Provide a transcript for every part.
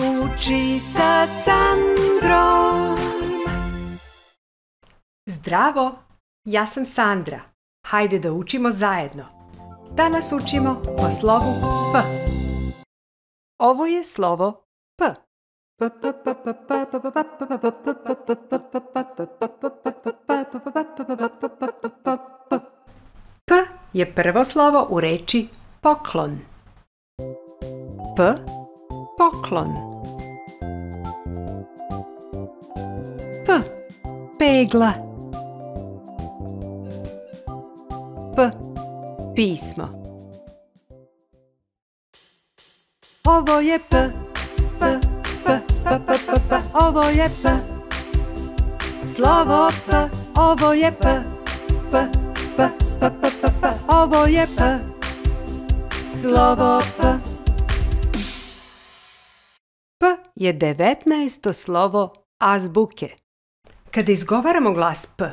uči sa Sandrom. Zdravo, ja sam Sandra. Hajde da učimo zajedno. Danas učimo o slovu P. Ovo je slovo P. P je prvo slovo u reči poklon. P, poklon. P, pegla. P, pismo. Ovo je P, P, P, P, P, P, P, ovo je P. Slovo P, ovo je P, P, P, P, P, P, P, ovo je P. Slovo P. P je 19. slovo azbuke. Kada izgovaramo glas P,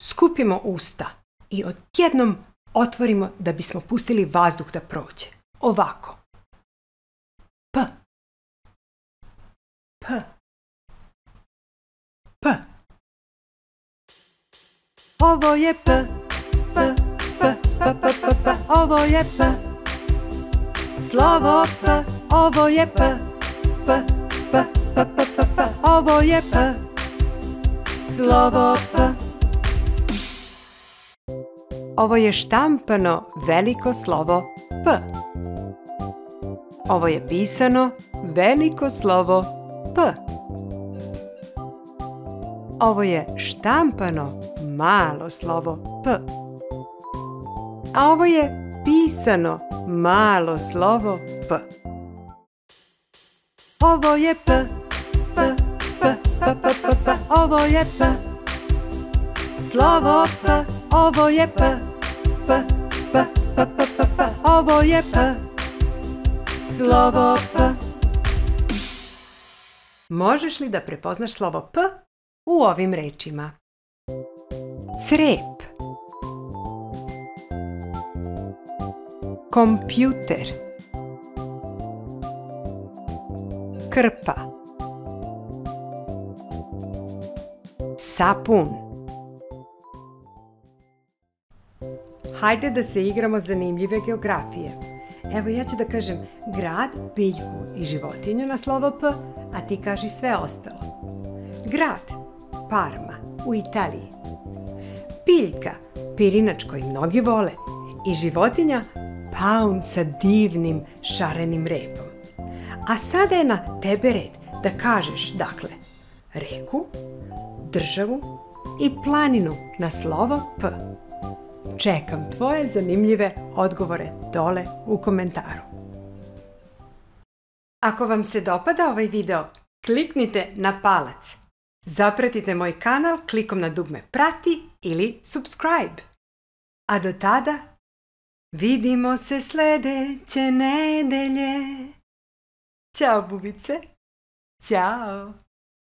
skupimo usta i odjednom otvorimo da bismo pustili vazduh da prođe. Ovako. P. P. P. Ovo je P. P, P, P, P, P, P, ovo je P. Slovo P, ovo je P. P, P, P, P, P, P, ovo je P. Slovo P. Ovo je štampano veliko slovo P. Ovo je pisano veliko slovo P. Ovo je štampano malo slovo P. A ovo je pisano malo slovo P. Ovo je P. P, P, P, P, P, P, ovo je P. Slovo P, ovo je P. P, P, P, P, P, P, ovo je P. Slovo P. Možeš li da prepoznaš slovo P u ovim rečima? Crep. Kompjuter. Krpa. Sapun. Hajde da se igramo zanimljive geografije. Evo ja ću da kažem grad, biljku i životinju na slovo P, a ti kaži sve ostalo. Grad, Parma, u Italiji. Biljka, pirinač koji mnogi vole. I životinja, paun sa divnim šarenim repom. A sada je na tebe red da kažeš, dakle, reku, državu i planinu na slovo P. Čekam tvoje zanimljive odgovore dole u komentaru. Ako vam se dopada ovaj video, kliknite na palac. Zapratite moj kanal klikom na dugme prati ili subscribe. A do tada, vidimo se sledeće nedelje. Ćao bubice, ćao!